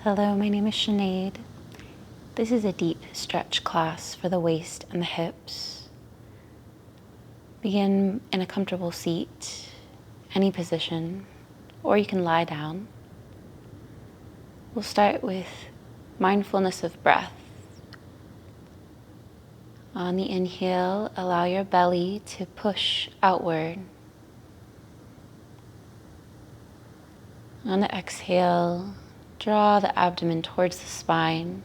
Hello, my name is Sinéad. This is a deep stretch class for the waist and the hips. Begin in a comfortable seat, any position, or you can lie down. We'll start with mindfulness of breath. On the inhale, allow your belly to push outward. On the exhale, draw the abdomen towards the spine.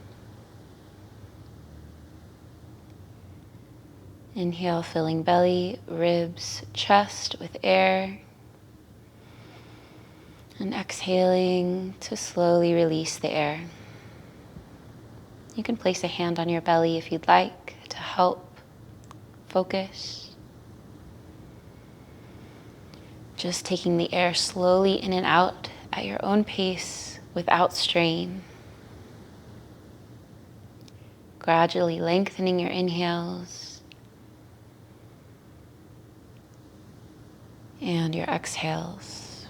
Inhale, filling belly, ribs, chest with air. And exhaling to slowly release the air. You can place a hand on your belly if you'd like to help focus. Just taking the air slowly in and out at your own pace without strain. Gradually lengthening your inhales and your exhales.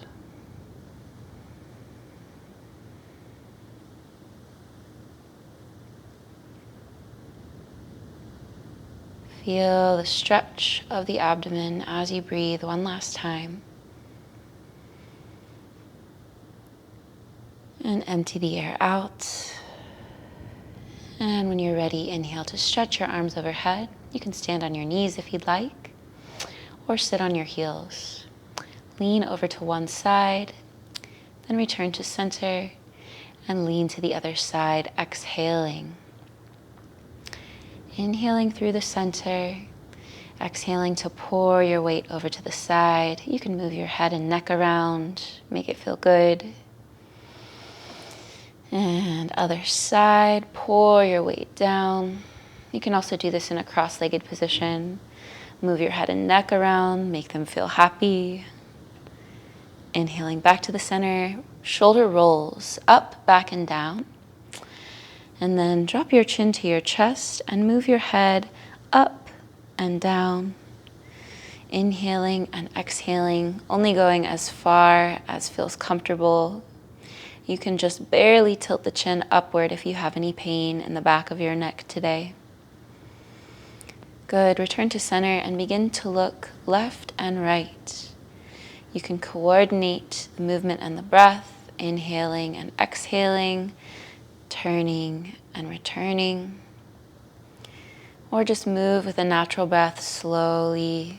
Feel the stretch of the abdomen as you breathe one last time. And empty the air out. And when you're ready, inhale to stretch your arms overhead. You can stand on your knees if you'd like, or sit on your heels. Lean over to one side, then return to center, and lean to the other side, exhaling. Inhaling through the center, exhaling to pour your weight over to the side. You can move your head and neck around, make it feel good. And other side, pour your weight down. You can also do this in a cross-legged position. Move your head and neck around, make them feel happy. Inhaling back to the center, shoulder rolls up, back, and down. And then drop your chin to your chest and move your head up and down. Inhaling and exhaling, only going as far as feels comfortable. You can just barely tilt the chin upward if you have any pain in the back of your neck today. Good. Return to center and begin to look left and right. You can coordinate the movement and the breath, inhaling and exhaling, turning and returning. Or just move with a natural breath slowly.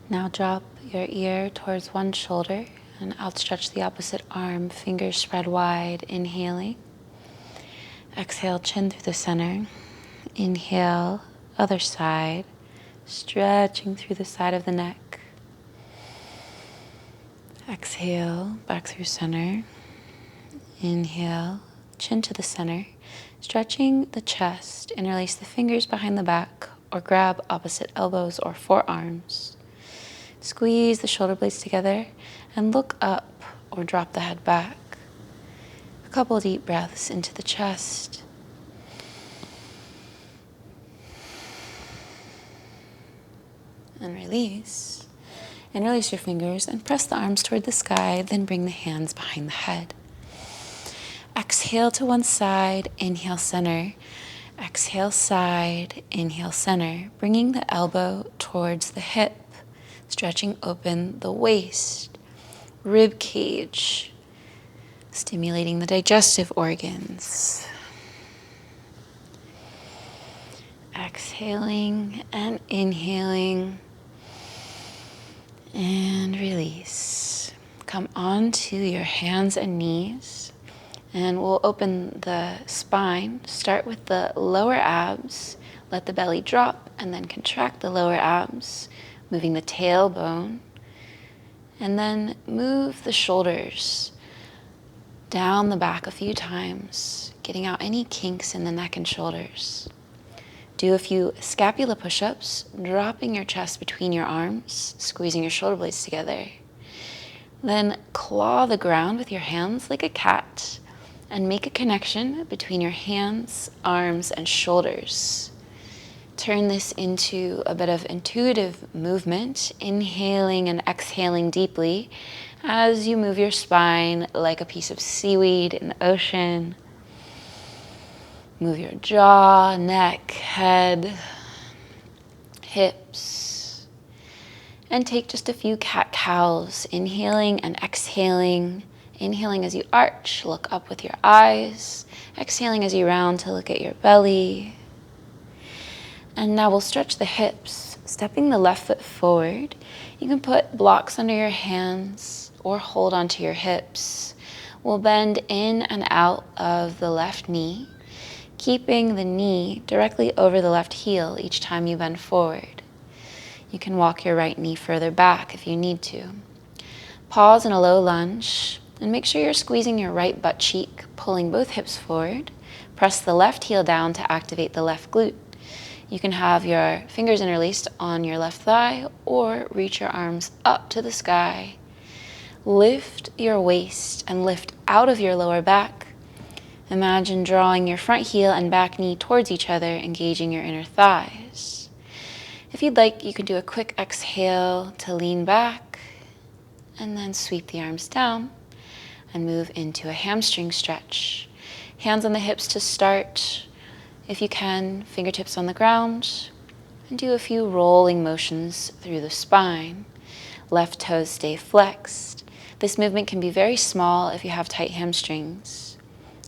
Now drop your ear towards one shoulder and outstretch the opposite arm, fingers spread wide, inhaling. Exhale, chin through the center. Inhale, other side, stretching through the side of the neck. Exhale, back through center. Inhale, chin to the center, stretching the chest. Interlace the fingers behind the back or grab opposite elbows or forearms. Squeeze the shoulder blades together and look up or drop the head back. A couple deep breaths into the chest. And release. Interlace your fingers and press the arms toward the sky, then bring the hands behind the head. Exhale to one side, inhale center. Exhale side, inhale center. Bringing the elbow towards the hip, stretching open the waist, rib cage, stimulating the digestive organs. Exhaling and inhaling. And release. Come onto your hands and knees. And we'll open the spine. Start with the lower abs. Let the belly drop and then contract the lower abs, moving the tailbone. And then move the shoulders down the back a few times, getting out any kinks in the neck and shoulders. Do a few scapula push-ups, dropping your chest between your arms, squeezing your shoulder blades together. Then claw the ground with your hands like a cat and make a connection between your hands, arms, and shoulders. Turn this into a bit of intuitive movement, inhaling and exhaling deeply as you move your spine like a piece of seaweed in the ocean. Move your jaw, neck, head, hips, and take just a few cat-cows, inhaling and exhaling. Inhaling as you arch, look up with your eyes. Exhaling as you round to look at your belly. And now we'll stretch the hips, stepping the left foot forward. You can put blocks under your hands or hold onto your hips. We'll bend in and out of the left knee, keeping the knee directly over the left heel each time you bend forward. You can walk your right knee further back if you need to. Pause in a low lunge and make sure you're squeezing your right butt cheek, pulling both hips forward. Press the left heel down to activate the left glute. You can have your fingers interlaced on your left thigh or reach your arms up to the sky. Lift your waist and lift out of your lower back. Imagine drawing your front heel and back knee towards each other, engaging your inner thighs. If you'd like, you can do a quick exhale to lean back and then sweep the arms down and move into a hamstring stretch. Hands on the hips to start. If you can, fingertips on the ground, and do a few rolling motions through the spine. Left toes stay flexed. This movement can be very small if you have tight hamstrings.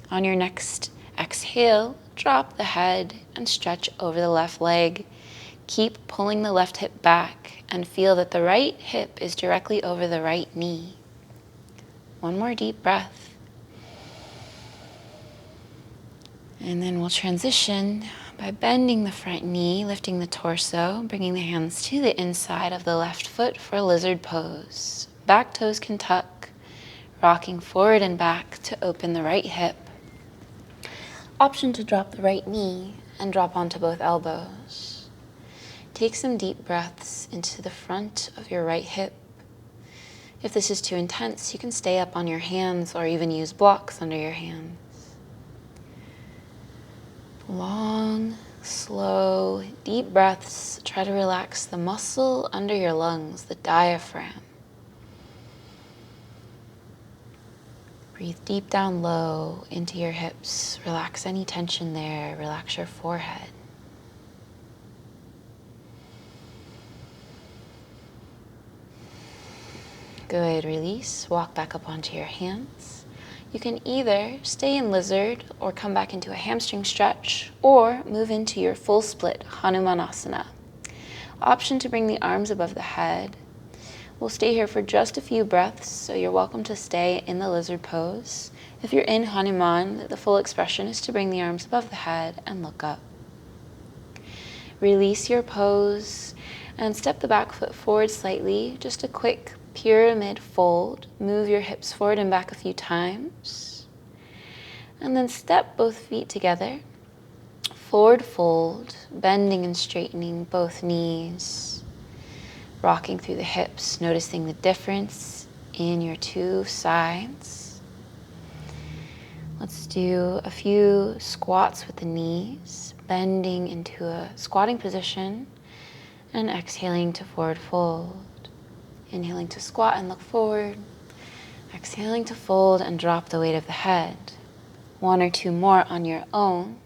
On your next exhale, drop the head and stretch over the left leg. Keep pulling the left hip back and feel that the right hip is directly over the right knee. One more deep breath. And then we'll transition by bending the front knee, lifting the torso, bringing the hands to the inside of the left foot for lizard pose. Back toes can tuck, rocking forward and back to open the right hip. Option to drop the right knee and drop onto both elbows. Take some deep breaths into the front of your right hip. If this is too intense, you can stay up on your hands or even use blocks under your hands. Long, slow, deep breaths. Try to relax the muscle under your lungs, the diaphragm. Breathe deep down low into your hips. Relax any tension there. Relax your forehead. Good, release. Walk back up onto your hands. You can either stay in lizard or come back into a hamstring stretch or move into your full split Hanumanasana. Option to bring the arms above the head. We'll stay here for just a few breaths, so you're welcome to stay in the lizard pose. If you're in Hanuman, the full expression is to bring the arms above the head and look up. Release your pose and step the back foot forward slightly, just a quick pyramid fold. Move your hips forward and back a few times. And then step both feet together. Forward fold, bending and straightening both knees. Rocking through the hips, noticing the difference in your two sides. Let's do a few squats with the knees, bending into a squatting position and exhaling to forward fold. Inhaling to squat and look forward. Exhaling to fold and drop the weight of the head. One or two more on your own.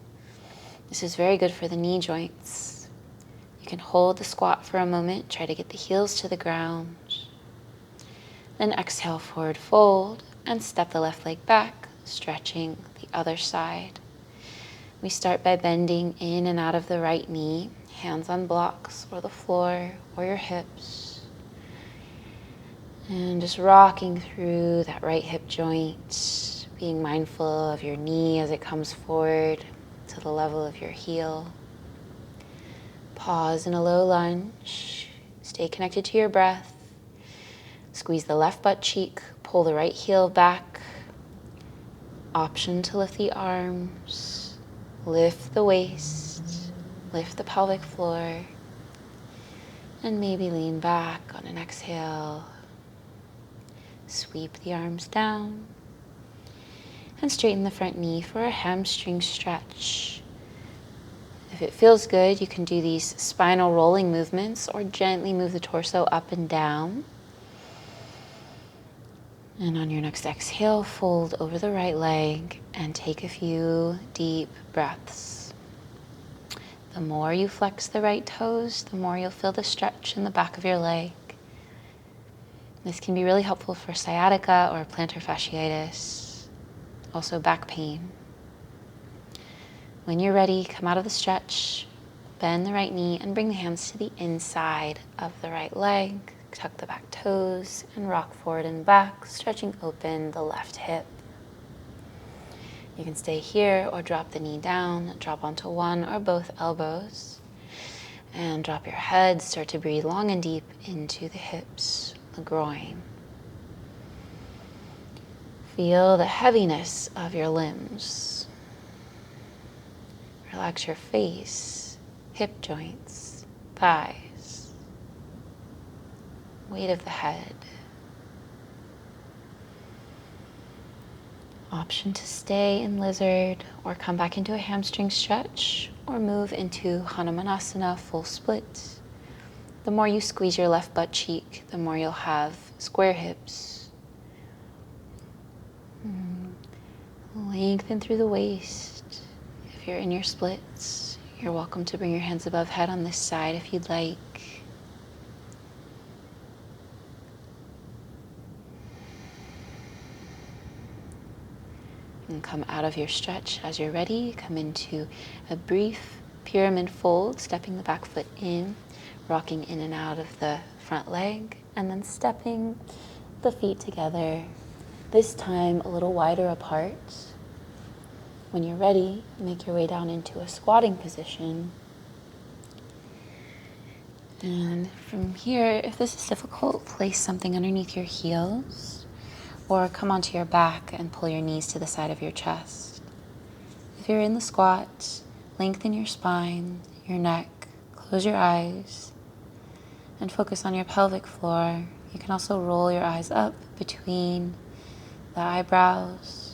This is very good for the knee joints. You can hold the squat for a moment. Try to get the heels to the ground. Then exhale, forward fold, and step the left leg back, stretching the other side. We start by bending in and out of the right knee, hands on blocks or the floor or your hips. And just rocking through that right hip joint, being mindful of your knee as it comes forward to the level of your heel. Pause in a low lunge. Stay connected to your breath. Squeeze the left butt cheek, pull the right heel back. Option to lift the arms, lift the waist, lift the pelvic floor, and maybe lean back on an exhale. Sweep the arms down and straighten the front knee for a hamstring stretch. If it feels good, you can do these spinal rolling movements or gently move the torso up and down. And on your next exhale, fold over the right leg and take a few deep breaths. The more you flex the right toes, the more you'll feel the stretch in the back of your leg. This can be really helpful for sciatica or plantar fasciitis, also back pain. When you're ready, come out of the stretch, bend the right knee and bring the hands to the inside of the right leg. Tuck the back toes and rock forward and back, stretching open the left hip. You can stay here or drop the knee down, drop onto one or both elbows, and drop your head. Start to breathe long and deep into the hips, the groin. Feel the heaviness of your limbs. Relax your face, hip joints, thighs, weight of the head. Option to stay in lizard or come back into a hamstring stretch or move into Hanumanasana, full split. The more you squeeze your left butt cheek, the more you'll have square hips. Lengthen through the waist. If you're in your splits, you're welcome to bring your hands above head on this side if you'd like. And come out of your stretch as you're ready. Come into a brief pyramid fold, stepping the back foot in, rocking in and out of the front leg, and then stepping the feet together, this time a little wider apart. When you're ready, make your way down into a squatting position. And from here, if this is difficult, place something underneath your heels, or come onto your back and pull your knees to the side of your chest. If you're in the squat, lengthen your spine, your neck, close your eyes, and focus on your pelvic floor. You can also roll your eyes up between the eyebrows.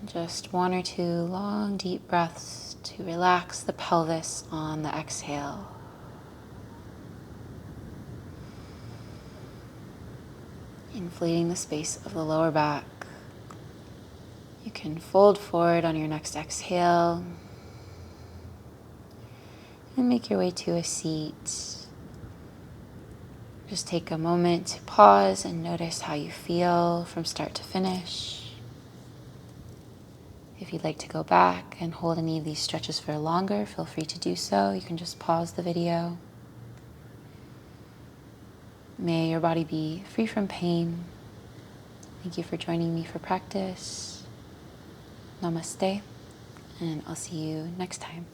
And just one or two long, deep breaths to relax the pelvis on the exhale. Inflating the space of the lower back. You can fold forward on your next exhale and make your way to a seat. Just take a moment to pause and notice how you feel from start to finish. If you'd like to go back and hold any of these stretches for longer, feel free to do so. You can just pause the video. May your body be free from pain. Thank you for joining me for practice. Namaste, and I'll see you next time.